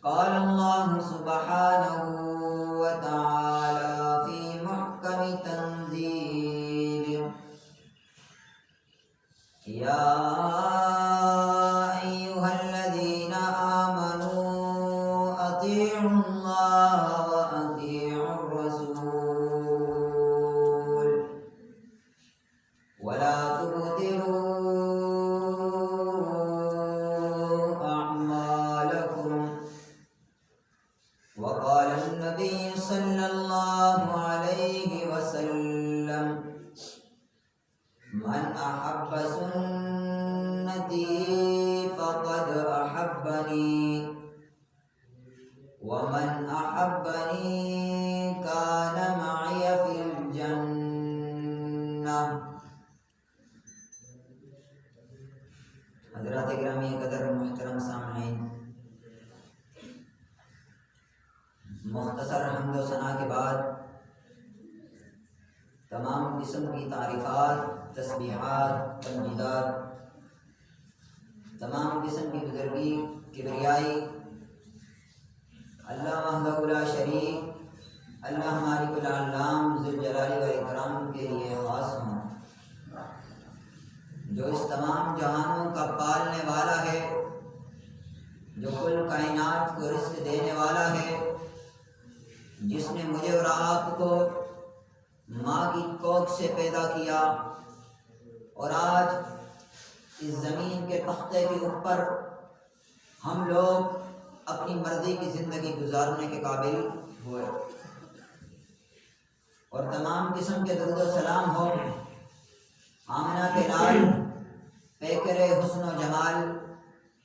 قال الله سبحانه وتعالى في محكم تنزيله يا أيها الذين آمنوا أطيعوا الله وأطيعوا الرسول ولا تبطلوا أعمالكم وقال النبي صلى الله عليه وسلم من أحب سنتي فقد أحبني ومن أحبني كان معي في الجنة. حضرات گرامی قدر محترم سامعین، مختصر حمد و ثنا کے بعد تمام قسم کی تعریفات، تسبیحات، تمجیدات، تمام قسم کی بزرگی، کبریائی اللہ وحدہ لا شریک، اللہ مالک العالم ذوالجلال والاکرام کے لیے خاص ہوں، جو اس تمام جہانوں کا پالنے والا ہے، جو کل کائنات کو رزق دینے والا ہے، جس نے مجھے اور آپ کو ماں کی کوکھ سے پیدا کیا اور آج اس زمین کے تختے کے اوپر ہم لوگ اپنی مرضی کی زندگی گزارنے کے قابل ہوئے، اور تمام قسم کے درود و سلام ہو آمنہ کے لال، پیکر حسن و جمال،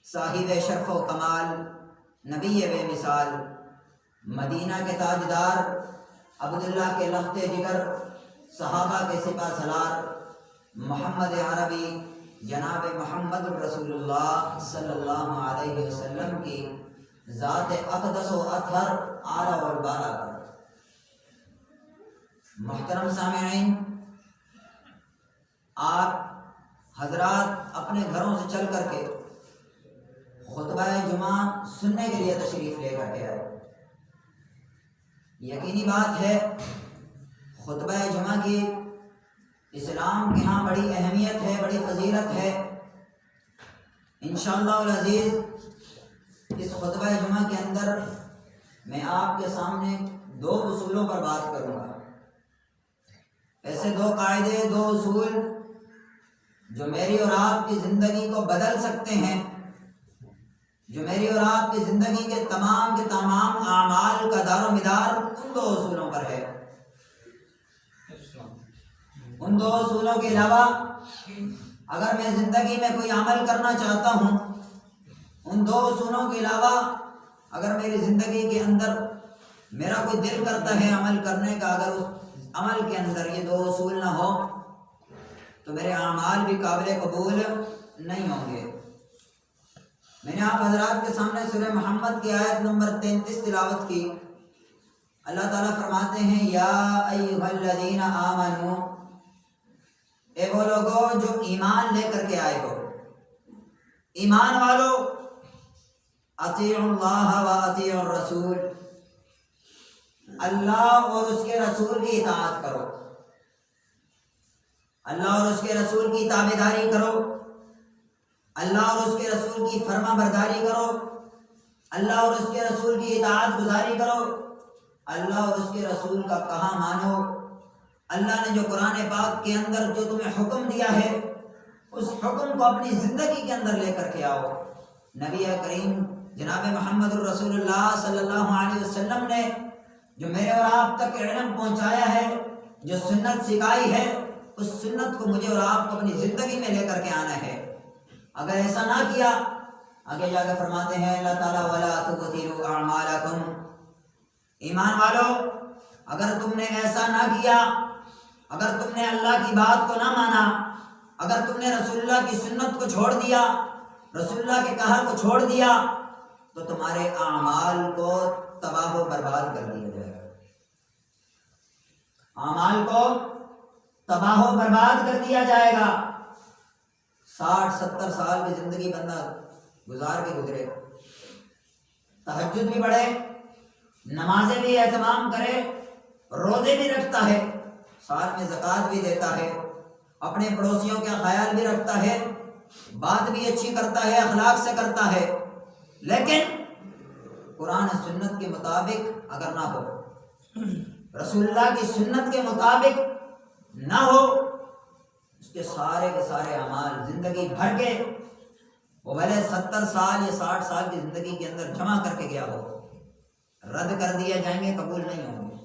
صاحب شرف و کمال، نبی بے مثال، مدینہ کے تاجدار، عبداللہ کے لخت جگر، صحابہ کے سپہ سالار، محمد عربی جناب محمد الرسول اللہ صلی اللہ علیہ وسلم کی ذات اقدس و اطہر اعلیٰ اور بالا پر۔ محترم سامعین، آپ حضرات اپنے گھروں سے چل کر کے خطبہ جمعہ سننے کے لیے تشریف لے کر کے آئے۔ یقینی بات ہے خطبہ جمعہ کی اسلام کے ہاں بڑی اہمیت ہے، بڑی فضیلت ہے۔ انشاءاللہ العزیز اس خطبہ جمعہ کے اندر میں آپ کے سامنے دو اصولوں پر بات کروں گا، ایسے دو قاعدے، دو اصول جو میری اور آپ کی زندگی کو بدل سکتے ہیں، جو میری اور آپ کی زندگی کے تمام اعمال کا دار و مدار ان دو اصولوں پر ہے۔ ان دو اصولوں کے علاوہ اگر میں زندگی میں کوئی عمل کرنا چاہتا ہوں، ان دو اصولوں کے علاوہ اگر میری زندگی کے اندر میرا کوئی دل کرتا ہے عمل کرنے کا، اگر اس عمل کے اندر یہ دو اصول نہ ہو تو میرے اعمال بھی قابل قبول نہیں ہوں گے۔ میں نے آپ حضرات کے سامنے سورہ محمد کی آیت نمبر 33 تلاوت کی۔ اللہ تعالیٰ فرماتے ہیں یا ایھا الذین آمنو، اے وہ لوگوں جو ایمان لے کر کے آئے ہو، ایمان والو، اطیعوا اللہ و اطیعوا الرسول، اللہ اور اس کے رسول کی اطاعت کرو، اللہ اور اس کے رسول کی تابعداری کرو، اللہ اور اس کے رسول کی فرما برداری کرو، اللہ اور اس کے رسول کی اطاعت گزاری کرو، اللہ اور اس کے رسول کا کہا مانو۔ اللہ نے جو قرآن پاک کے اندر جو تمہیں حکم دیا ہے اس حکم کو اپنی زندگی کے اندر لے کر کے آؤ۔ نبی کریم جناب محمد الرسول اللہ صلی اللہ علیہ وسلم نے جو میرے اور آپ تک علم پہنچایا ہے، جو سنت سکھائی ہے، اس سنت کو مجھے اور آپ کو اپنی زندگی میں لے کر کے آنا ہے۔ اگر ایسا نہ کیا، آگے جا کے فرماتے ہیں اللہ تعالیٰ وَلَا تُبْطِلُوا أَعْمَالَكُمْ، ایمان والو اگر تم نے ایسا نہ کیا، اگر تم نے اللہ کی بات کو نہ مانا، اگر تم نے رسول اللہ کی سنت کو چھوڑ دیا، رسول اللہ کے کہا کو چھوڑ دیا، تو تمہارے اعمال کو تباہ و برباد کر دیا جائے گا، اعمال کو تباہ و برباد کر دیا جائے گا۔ 60-70 سال کی زندگی بندہ گزار کے گزرے، تہجد بھی پڑھے، نمازیں بھی اہتمام کرے، روزے بھی رکھتا ہے، ساتھ میں زکوٰۃ بھی دیتا ہے، اپنے پڑوسیوں کا خیال بھی رکھتا ہے، بات بھی اچھی کرتا ہے، اخلاق سے کرتا ہے، لیکن قرآن سنت کے مطابق اگر نہ ہو، رسول اللہ کی سنت کے مطابق نہ ہو، اس کے سارے اعمال زندگی بھر کے، وہ بھلے 70 سال یا 60 سال کی زندگی کے اندر جمع کر کے گیا ہو، رد کر دیے جائیں گے، قبول نہیں ہوں گے،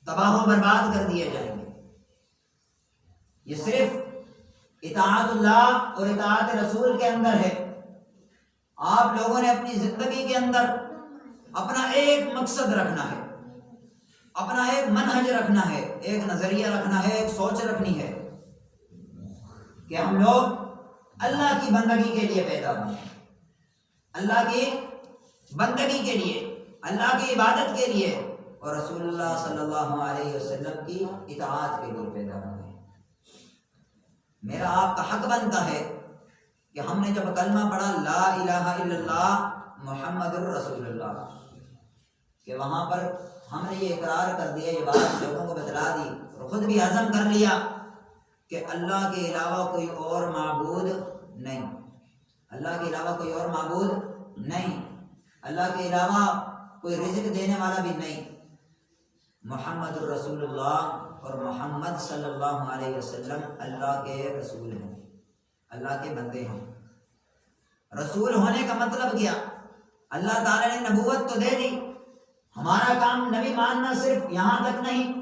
تباہ و برباد کر دیے جائیں گے۔ یہ صرف اطاعت اللہ اور اطاعت رسول کے اندر ہے۔ آپ لوگوں نے اپنی زندگی کے اندر اپنا ایک مقصد رکھنا ہے، اپنا ایک منہج رکھنا ہے، ایک نظریہ رکھنا ہے، ایک سوچ رکھنی ہے کہ ہم لوگ اللہ کی بندگی کے لیے پیدا ہوئے ہیں، اللہ کی بندگی کے لیے، اللہ کی عبادت کے لیے، اور رسول اللہ صلی اللہ علیہ وسلم کی اطاعت کے لیے پیدا ہوئے ہیں۔ میرا آپ کا حق بنتا ہے کہ ہم نے جب کلمہ پڑھا لا الہ الا اللہ محمد الرسول اللہ، کہ وہاں پر ہم نے یہ اقرار کر دیا، یہ بات لوگوں کو بتلا دی اور خود بھی عزم کر لیا کہ اللہ کے علاوہ کوئی اور معبود نہیں، اللہ کے علاوہ کوئی اور معبود نہیں، اللہ کے علاوہ کوئی رزق دینے والا بھی نہیں، محمد الرسول اللہ اور محمد صلی اللہ علیہ وسلم اللہ کے رسول ہیں، اللہ کے بندے ہیں۔ رسول ہونے کا مطلب کیا؟ اللہ تعالیٰ نے نبوت تو دے دی، ہمارا کام نبی ماننا صرف یہاں تک نہیں،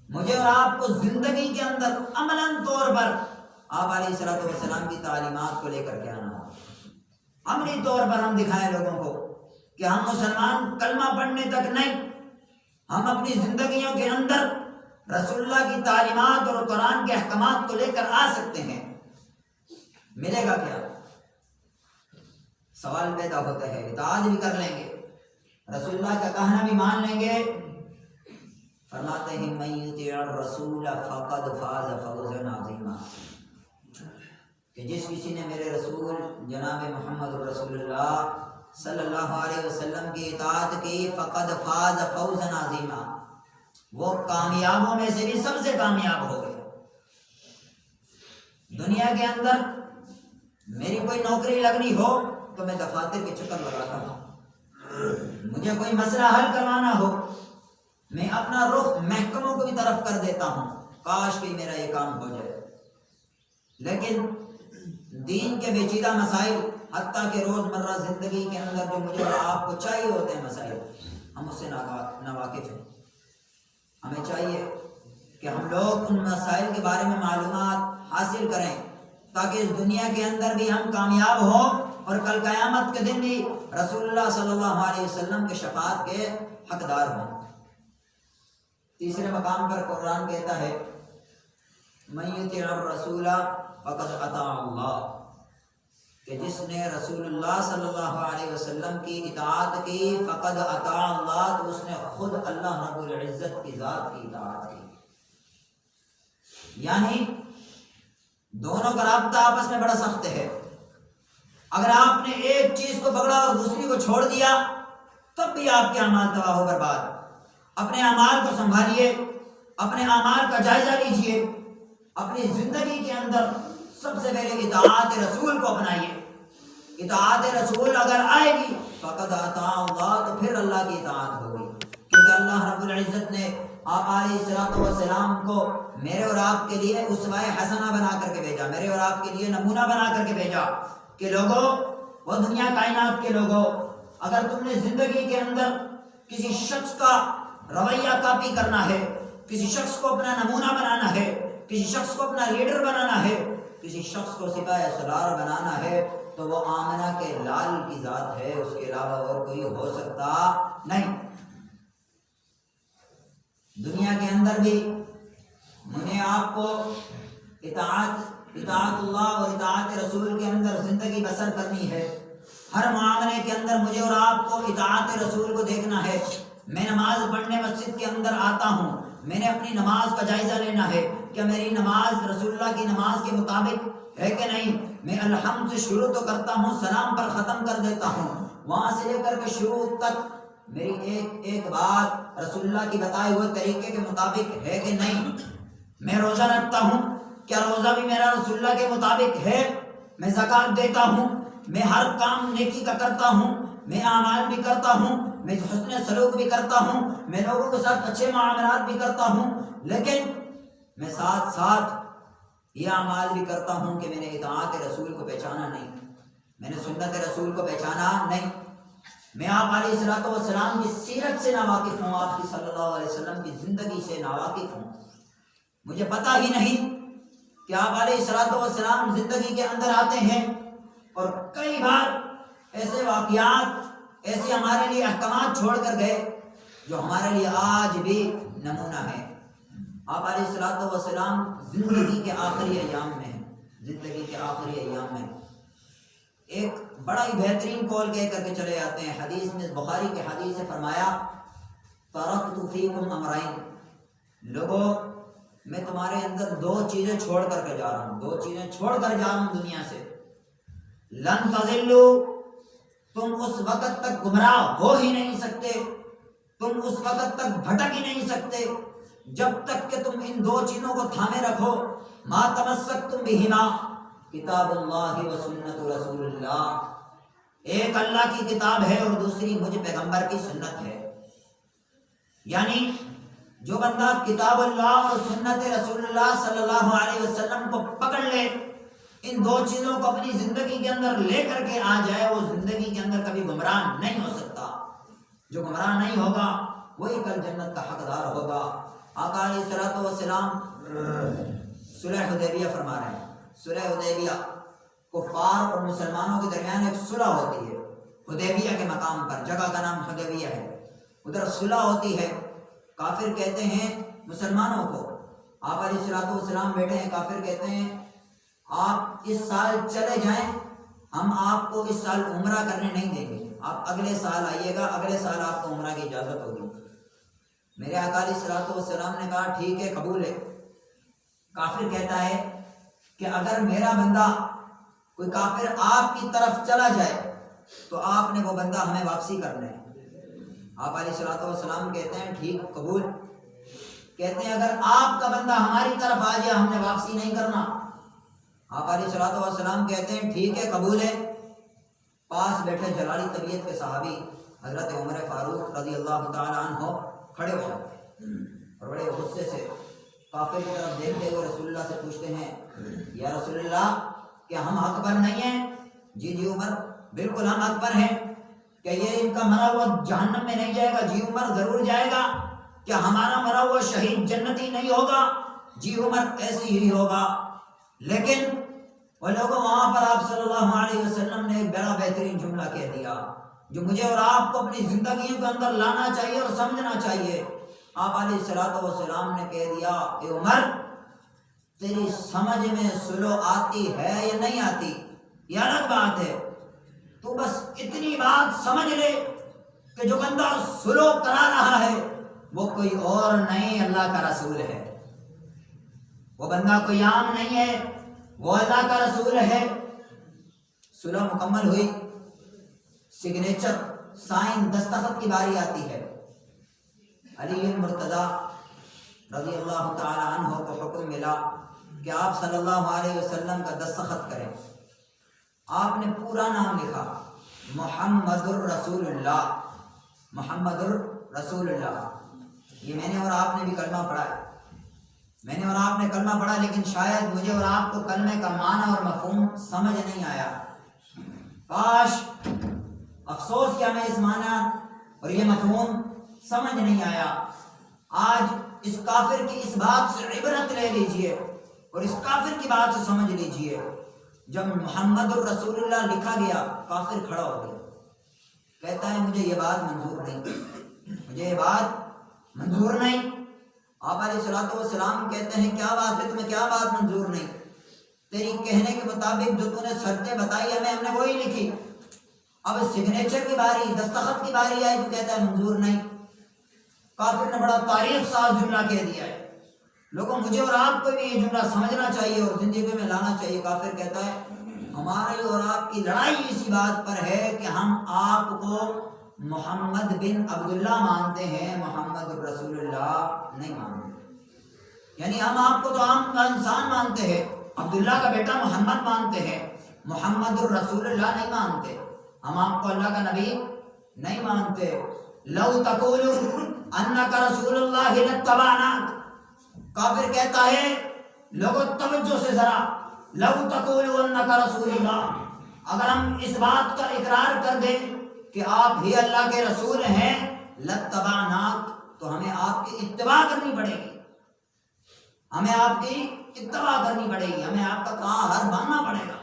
مجھے اور آپ کو زندگی کے اندر عملاً طور پر آپ علیہ الصلوۃ والسلام کی تعلیمات کو لے کر کے آنا ہو، عملی طور پر ہم دکھائیں لوگوں کو کہ ہم مسلمان کلمہ پڑھنے تک نہیں، ہم اپنی زندگیوں کے اندر رسول اللہ کی تعلیمات اور قرآن کے احکامات کو لے کر آ سکتے ہیں۔ ملے گا کیا؟ سوال پیدا ہوتا ہے، اطاعت بھی کر لیں گے، رسول اللہ کا کہنا بھی مان لیں گے، فرماتے ہیں من یطیع الرسول فقد فاز فوزا عظیما، کہ جس کسی نے میرے رسول جناب محمد رسول اللہ صلی اللہ علیہ وسلم کی اطاعت کی، فقد فاز فوزا عظیما، وہ کامیابوں میں سے بھی سب سے کامیاب ہو گئے۔ دنیا کے اندر میری کوئی نوکری لگنی ہو تو میں دفاتر کے چکر لگاتا ہوں، مجھے کوئی مسئلہ حل کروانا ہو میں اپنا رخ محکموں کو بھی طرف کر دیتا ہوں، کاش کہ میرا یہ کام ہو جائے، لیکن دین کے پیچیدہ مسائل، حتیٰ کہ روزمرہ زندگی کے اندر جو مجھے اور آپ کو چاہیے ہوتے ہیں مسائل، ہم اس سے ناواقف ہیں۔ ہمیں چاہیے کہ ہم لوگ ان مسائل کے بارے میں معلومات حاصل کریں تاکہ اس دنیا کے اندر بھی ہم کامیاب ہوں اور کل قیامت کے دن بھی رسول اللہ صلی اللہ علیہ وسلم کے شفاعت کے حقدار ہوں۔ تیسرے مقام پر قرآن کہتا ہے من یطیع الرسول فقد اطاع اللہ، کہ جس نے رسول اللہ صلی اللہ علیہ وسلم کی اطاعت کی، فقد اطاع اللہ، تو اس نے خود اللہ رب العزت کی ذات کی اطاعت کی۔ یعنی دونوں کا رابطہ آپس میں بڑا سخت ہے، اگر آپ نے ایک چیز کو پکڑا اور دوسری کو چھوڑ دیا تب بھی آپ کے اعمال تباہ و برباد۔ اپنے اعمال کو سنبھالیے، اپنے اعمال کا جائزہ لیجئے، اپنی زندگی کے اندر سب سے پہلے اطاعت رسول کو اپنائیے۔ اطاعت رسول اگر آئے گی فقد اطاع اللہ، تو پھر اللہ کی اطاعت ہوگی، کیونکہ اللہ رب العزت نے آپ علیہ الصلوۃ والسلام کو میرے اور آپ کے لیے اسوہ حسنہ بنا کر کے بھیجا، میرے اور آپ کے لیے نمونہ بنا کر کے بھیجا کہ لوگوں، وہ دنیا کائنات کے لوگوں، اگر تم نے زندگی کے اندر کسی شخص کا رویہ کاپی کرنا ہے، کسی شخص کو اپنا نمونہ بنانا ہے، کسی شخص کو اپنا لیڈر بنانا ہے، کسی شخص کو سپاہ سالار بنانا ہے، تو وہ آمنہ کے لال کی ذات ہے، اس کے علاوہ اور کوئی ہو سکتا نہیں۔ دنیا کے اندر بھی مجھے آپ کو اطاعت اللہ اور اطاعت رسول کے اندر زندگی بسر کرنی ہے۔ ہر معاملے کے اندر مجھے اور آپ کو اطاعت رسول کو دیکھنا ہے۔ میں نماز پڑھنے مسجد کے اندر آتا ہوں، میں نے اپنی نماز کا جائزہ لینا ہے کیا میری نماز رسول اللہ کی نماز کے مطابق ہے کہ نہیں؟ میں الحمد سے شروع تو کرتا ہوں، سلام پر ختم کر دیتا ہوں، وہاں سے لے کر کے شروع تک میری ایک ایک بات رسول اللہ کی بتائے ہوئے طریقے کے مطابق ہے کہ نہیں؟ میں روزہ رکھتا ہوں، کیا روزہ بھی میرا رسول اللہ کے مطابق ہے؟ میں زکوٰۃ دیتا ہوں، میں ہر کام نیکی کا کرتا ہوں، میں اعمال بھی کرتا ہوں، میں حسن سلوک بھی کرتا ہوں، میں لوگوں کے ساتھ اچھے معاملات بھی کرتا ہوں، لیکن میں ساتھ ساتھ یہ اعمال بھی کرتا ہوں کہ میں نے اطاعت رسول کو پہچانا نہیں، میں نے سنت رسول کو پہچانا نہیں، میں آپ علیہ الصلوۃ والسلام کی سیرت سے ناواقف ہوں، آپ کی صلی اللہ علیہ وسلم کی زندگی سے ناواقف ہوں، مجھے پتہ ہی نہیں کہ آپ علیہ الصلوۃ والسلام زندگی کے اندر آتے ہیں اور کئی بار ایسے واقعات، ایسے ہمارے لیے احکامات چھوڑ کر گئے جو ہمارے لیے آج بھی نمونہ ہے۔ آپ علیہ الصلوۃ والسلام زندگی کے آخری ایام میں ہیں، زندگی کے آخری ایام میں ایک بڑا ہی بہترین قول کہہ کر کے چلے جاتے ہیں۔ حدیث میں، بخاری کے حدیث سے فرمایا ترکت فیکم امرین، لوگوں میں تمہارے اندر دو چیزیں چھوڑ کر کے جا رہا ہوں، دو چیزیں چھوڑ کر جا رہا ہوں دنیا سے۔ لن تضلوا، تم اس وقت تک گمراہ ہو ہی نہیں سکتے، تم اس وقت تک بھٹک ہی نہیں سکتے جب تک کہ تم ان دو چیزوں کو تھامے رکھو۔ ما تمسکتم بہما کتاب اللہ و سنت رسول اللہ، ایک اللہ کی کتاب ہے اور دوسری مجھ پیغمبر کی سنت ہے۔ یعنی جو بندہ کتاب اللہ اور سنت رسول اللہ صلی اللہ علیہ وسلم کو پکڑ لے، ان دو چیزوں کو اپنی زندگی کے اندر لے کر کے آ جائے، وہ زندگی کے اندر کبھی گمراہ نہیں ہو سکتا۔ جو گمراہ نہیں ہوگا وہی کل جنت کا حقدار ہوگا۔ آقا علیہ الصلوۃ والسلام صلح حدیبیہ فرما رہے ہیں۔ صلح حدیبیہ کفار اور مسلمانوں کے درمیان ایک صلح ہوتی ہے، حدیبیہ کے مقام پر، جگہ کا نام حدیبیہ ہے، ادھر صلح ہوتی ہے۔ کافر کہتے ہیں مسلمانوں کو، آپ علیہ الصلوۃ والسلام بیٹھے ہیں، کافر کہتے ہیں آپ اس سال چلے جائیں، ہم آپ کو اس سال عمرہ کرنے نہیں دیں گے، آپ اگلے سال آئیے گا، اگلے سال آپ کو عمرہ کی اجازت ہوگی۔ میرے آقا علیہ الصلوۃ والسلام نے کہا ٹھیک ہے، قبول ہے۔ کافر کہتا ہے کہ اگر میرا بندہ، کوئی کافر آپ کی طرف چلا جائے تو آپ نے وہ بندہ ہمیں واپسی کرنا ہے۔ آپ علیہ الصلوۃ والسلام کہتے ہیں ٹھیک، قبول۔ کہتے ہیں اگر آپ کا بندہ ہماری طرف آ گیا ہم نے واپسی نہیں کرنا۔ آپ علیہ الصلوۃ والسلام کہتے ہیں ٹھیک ہے، قبول ہے۔ پاس بیٹھے جلالی طبیعت کے صحابی حضرت عمر فاروق رضی اللہ تعالیٰ عنہ کھڑے ہو جاتے ہیں اور بڑے غصے سے کافر کی طرف دیکھتے ہوئے رسول اللہ سے پوچھتے ہیں یا رسول اللہ کیا ہم حق پر نہیں ہیں؟ جی جی عمر، بالکل ہم حق پر ہیں۔ کہ یہ ان کا مرا ہوا جہنم میں نہیں جائے گا؟ جی عمر، ضرور جائے گا۔ کیا ہمارا مرا ہوا شہید جنتی نہیں ہوگا؟ جی عمر، ایسے ہی ہوگا۔ لیکن وہ لوگوں، وہاں پر آپ صلی اللہ علیہ وسلم نے ایک بڑا بہترین جملہ کہہ دیا جو مجھے اور آپ کو اپنی زندگیوں کے اندر لانا چاہیے اور سمجھنا چاہیے۔ آپ علیہ الصلوۃ والسلام نے کہہ دیا اے عمر، تیری سمجھ میں سلو آتی ہے یا نہیں آتی یہ الگ بات ہے، تو بس اتنی بات سمجھ لے کہ جو بندہ سلو کرا رہا ہے وہ کوئی اور نہیں، اللہ کا رسول ہے۔ وہ بندہ کوئی عام نہیں ہے، وہ اللہ کا رسول ہے۔ صلح مکمل ہوئی، سگنیچر، سائن، دستخط کی باری آتی ہے۔ علی المرتضیٰ رضی اللہ تعالی عنہ کو حکم ملا کہ آپ صلی اللہ علیہ وسلم کا دستخط کریں۔ آپ نے پورا نام لکھا، محمد الرسول اللہ، محمد الرسول اللہ۔ یہ میں نے اور آپ نے بھی کلمہ پڑھا ہے، میں نے اور آپ نے کلمہ پڑھا، لیکن شاید مجھے اور آپ کو کلمے کا معنی اور مفہوم سمجھ نہیں آیا۔ کاش، افسوس کیا، میں اس معنی اور یہ مفہوم سمجھ نہیں آیا۔ آج اس کافر کی اس بات سے عبرت لے لیجئے اور اس کافر کی بات سے سمجھ لیجئے۔ جب محمد الرسول اللہ لکھا گیا، کافر کھڑا ہو گیا، کہتا ہے مجھے یہ بات منظور نہیں، مجھے یہ بات منظور نہیں۔ آپ علیہ الصلوۃ والسلام کہتے ہیں کیا بات ہے، تمہیں کیا بات منظور نہیں؟ تیری کہنے کے مطابق جو تو نے شرطیں بتائی ہم نے وہی لکھی، اب سگنیچر کی باری، دستخط کی باری آئی تو کہتا ہے منظور نہیں۔ کافر نے بڑا تاریخ ساز جملہ کہہ دیا ہے، لوگوں مجھے اور آپ کو بھی یہ جملہ سمجھنا چاہیے اور زندگی میں لانا چاہیے۔ کافر کہتا ہے ہماری اور آپ کی لڑائی اسی بات پر ہے کہ ہم آپ کو محمد بن عبداللہ مانتے ہیں، محمد رسول اللہ نہیں مانتے۔ یعنی ہم آپ کو تو عام کا انسان مانتے ہیں، عبداللہ کا بیٹا محمد مانتے ہیں، محمد الرسول اللہ نہیں مانتے۔ ہم آپ کو اللہ کا نبی نہیں مانتے۔ لو تقول انک رسول اللہ لاتبعناک، کافر کہتا ہے لوگوں توجہ سے ذرا، لو تقول انک رسول اللہ، اگر ہم اس بات کا اقرار کر دیں کہ آپ ہی اللہ کے رسول ہیں، لاتبعناک، تو ہمیں آپ کی اتباع کرنی پڑے گی، ہمیں آپ کی اتباع کرنی پڑے گی، ہمیں آپ کا کہا ہر ماننا پڑے گا۔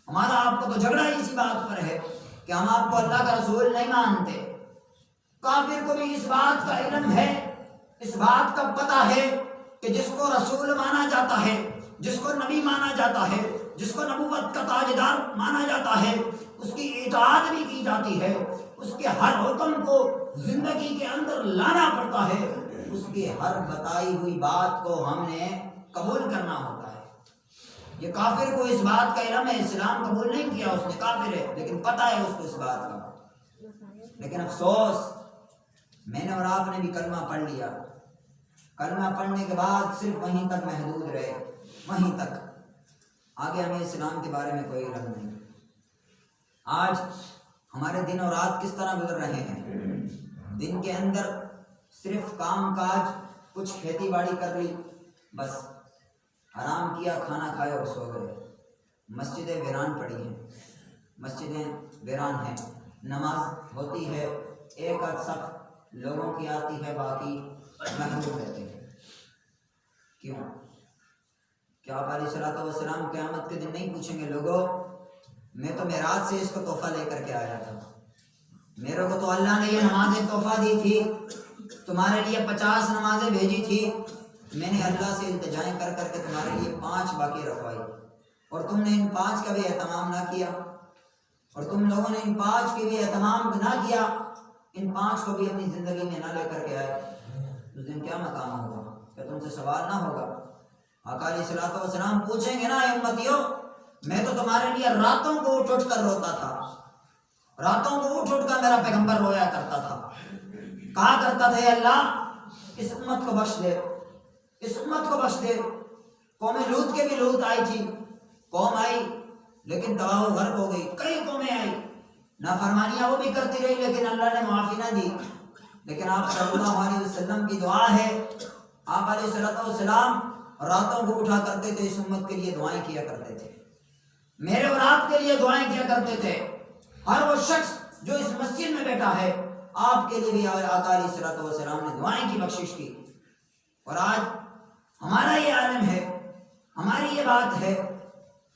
ہمارا آپ کو تو جھگڑا ہی اسی بات پر ہے کہ ہم آپ کو اللہ کا رسول نہیں مانتے۔ کافر کو بھی اس بات کا علم ہے، اس بات کا پتہ ہے کہ جس کو رسول مانا جاتا ہے، جس کو نبی مانا جاتا ہے، جس کو نبوت کا تاجدار مانا جاتا ہے، اس کی اطاعت بھی کی جاتی ہے، اس کے ہر حکم کو زندگی کے اندر لانا پڑتا ہے، اس کی ہر بتائی ہوئی بات کو ہم نے قبول کرنا ہوتا ہے۔ یہ کافر کو اس بات کا علم ہے، اسلام قبول نہیں کیا اس نے، کافر ہے، لیکن پتہ ہے اس کو اس بات کا۔ لیکن افسوس، میں نے اور آپ نے بھی کلمہ پڑھ لیا، کلمہ پڑھنے کے بعد صرف وہیں تک محدود رہے، وہیں تک، آگے ہمیں اسلام کے بارے میں کوئی علم نہیں۔ آج ہمارے دن اور رات کس طرح گزر رہے ہیں؟ دن کے اندر صرف کام کاج، کچھ کھیتی باڑی کر لی، بس آرام کیا، کھانا کھائے اور سو گئے۔ مسجدیں ویران پڑی ہیں، مسجدیں ویران ہیں، نماز ہوتی ہے، ایک آدھ صف لوگوں کی آتی ہے، باقی محروم رہتے ہیں۔ کیوں؟ کیا آپ علیہ الصلوۃ والسلام قیامت کے دن نہیں پوچھیں گے لوگوں میں تو معراج سے اس کو تحفہ لے کر کے آیا تھا، میرے کو تو اللہ نے یہ نمازیں تحفہ دی تھی، تمہارے لیے 50 نمازیں بھیجی تھی، میں نے اللہ سے التجائیں کر کر کے تمہارے لیے 5 باقی رکھوائی، اور تم نے ان 5 کا بھی اہتمام نہ کیا، اور تم لوگوں نے ان 5 کی بھی اہتمام نہ کیا، ان 5 کو بھی اپنی زندگی میں نہ لے کر کے آئے، اس دن کیا مقام ہوگا؟ کہ تم سے سوال نہ ہوگا؟ آقا علیہ الصلوۃ والسلام پوچھیں گے نا، اے امتیو میں تو تمہارے لیے راتوں کو اٹھ اٹھ کر روتا تھا، راتوں کو اٹھ اٹھ کر میرا پیغمبر رویا کرتا تھا، کہا کرتا تھا اے اللہ اس امت کو بخش دے، اس امت کو بخش دے۔ قوم لوط کے بھی لوط آئی تھی، قوم آئی لیکن تباہ و غرق ہو گئی، کئی قومیں آئی، نافرمانیاں وہ بھی کرتی رہی لیکن اللہ نے معافی نہ دی۔ لیکن آپ صلی اللہ علیہ وسلم کی دعا ہے، آپ علیہ الصلوۃ والسلام راتوں کو اٹھا کرتے تھے، اس امت کے لیے دعائیں کیا کرتے تھے، میرے اور آپ کے لیے دعائیں کیا کرتے تھے۔ ہر وہ شخص جو اس مسجد میں بیٹھا ہے، آپ کے لیے بھی آقا علیہ الصلوۃ والسلام نے دعائیں کی، بخشش کی۔ اور آج ہمارا یہ عالم ہے، ہماری یہ بات ہے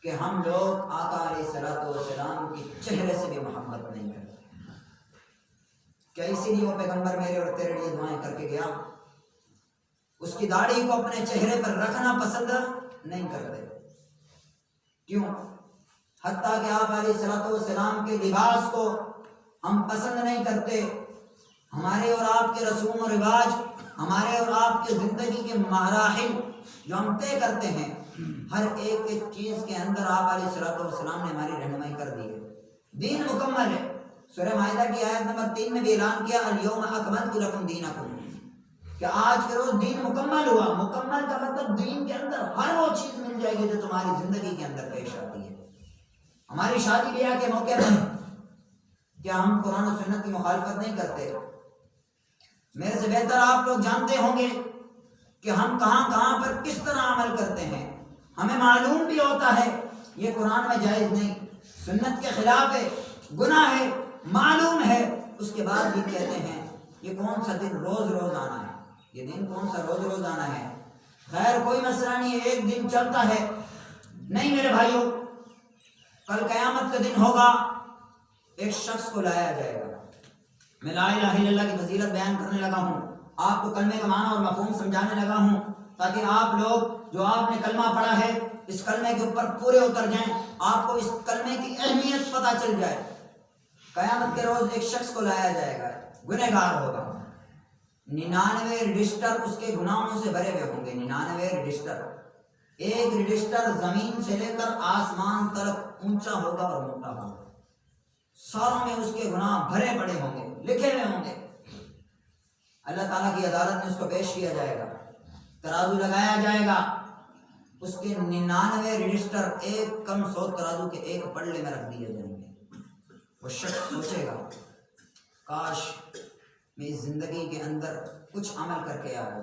کہ ہم لوگ آقا علیہ الصلوۃ والسلام کے چہرے سے بھی محبت نہیں کرتے۔ کیا اسی لیے وہ پیغمبر میرے اور تیرے لیے دعائیں کر کے گیا؟ اس کی داڑھی کو اپنے چہرے پر رکھنا پسند نہیں کرتے، کیوں؟ حتیٰ کہ آپ علیہ الصلوۃ والسلام کے لباس کو ہم پسند نہیں کرتے۔ ہمارے اور آپ کے رسوم و رواج، ہمارے اور آپ کے زندگی کے مراحل جو ہم طے کرتے ہیں، ہر ایک ایک چیز کے اندر آپ علیہ الصلوۃ والسلام نے ہماری رہنمائی کر دی ہے۔ دین مکمل ہے۔ سورہ مائدہ کی آیت نمبر 3 میں بھی اعلان کیا الیوم اکملت لکم دینکم، کہ آج کے روز دین مکمل ہوا۔ مکمل کا مطلب دین کے اندر ہر وہ چیز مل جائے گی جو تمہاری زندگی کے اندر پیش آتی ہے۔ ہماری شادی بیاہ کے موقع پر کیا ہم قرآن و سنت کی مخالفت نہیں کرتے؟ میرے سے بہتر آپ لوگ جانتے ہوں گے کہ ہم کہاں کہاں پر کس طرح عمل کرتے ہیں، ہمیں معلوم بھی ہوتا ہے یہ قرآن میں جائز نہیں، سنت کے خلاف ہے، گناہ ہے، معلوم ہے، اس کے بعد بھی کہتے ہیں یہ کون سا دن روز روز آنا ہے، یہ دن کون سا روز روز آنا ہے۔ خیر کوئی مسئلہ نہیں ہے، ایک دن چلتا ہے۔ نہیں میرے بھائیوں، کل قیامت کا دن ہوگا، ایک شخص کو لایا جائے گا۔ میں لا الہ الا اللہ کی فضیلت بیان کرنے لگا ہوں، آپ کو کلمے کا معنی اور مفہوم سمجھانے لگا ہوں، تاکہ آپ لوگ جو آپ نے کلمہ پڑھا ہے اس کلمے کے اوپر پورے اتر جائیں، آپ کو اس کلمے کی اہمیت پتہ چل جائے۔ قیامت کے روز ایک شخص کو لایا جائے گا، گنہگار ہوگا، 99 رجسٹر اس کے گناہوں سے بھرے ہوئے ہوں گے. 99 رجسٹر. ایک رجسٹر زمین سے لے کر آسمان تک اونچا ہوگا اور موٹا ہوگا. ساروں میں اس کے گناہ بھرے پڑے ہوں گے, لکھے ہوئے ہوں گے. اللہ تعالیٰ کی عدالت میں اس کو پیش کیا جائے گا, ترازو لگایا جائے گا. اس کے 99 رجسٹر ایک کم سود ترازو کے ایک پلڑے میں رکھ دیے جائیں گے. وہ شخص سوچے گا کاش میں اس زندگی کے اندر کچھ عمل کر کے آیا,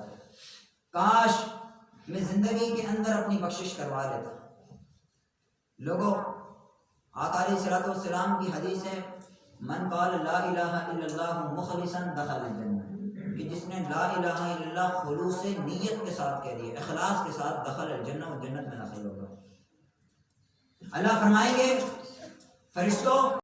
کاش میں زندگی کے اندر اپنی بخشش کروا لیتا. لوگوں, آقا علیہ الصلوۃ والسلام کی حدیث ہے, من قال لا الہ الا اللہ مخلصا دخل الجنہ, کہ جس نے لا الہ الا اللہ خلوص نیت کے ساتھ کہہ دیا, اخلاص کے ساتھ, دخل الجنہ, وہ جنت میں داخل ہوگا. اللہ فرمائیں گے فرشتوں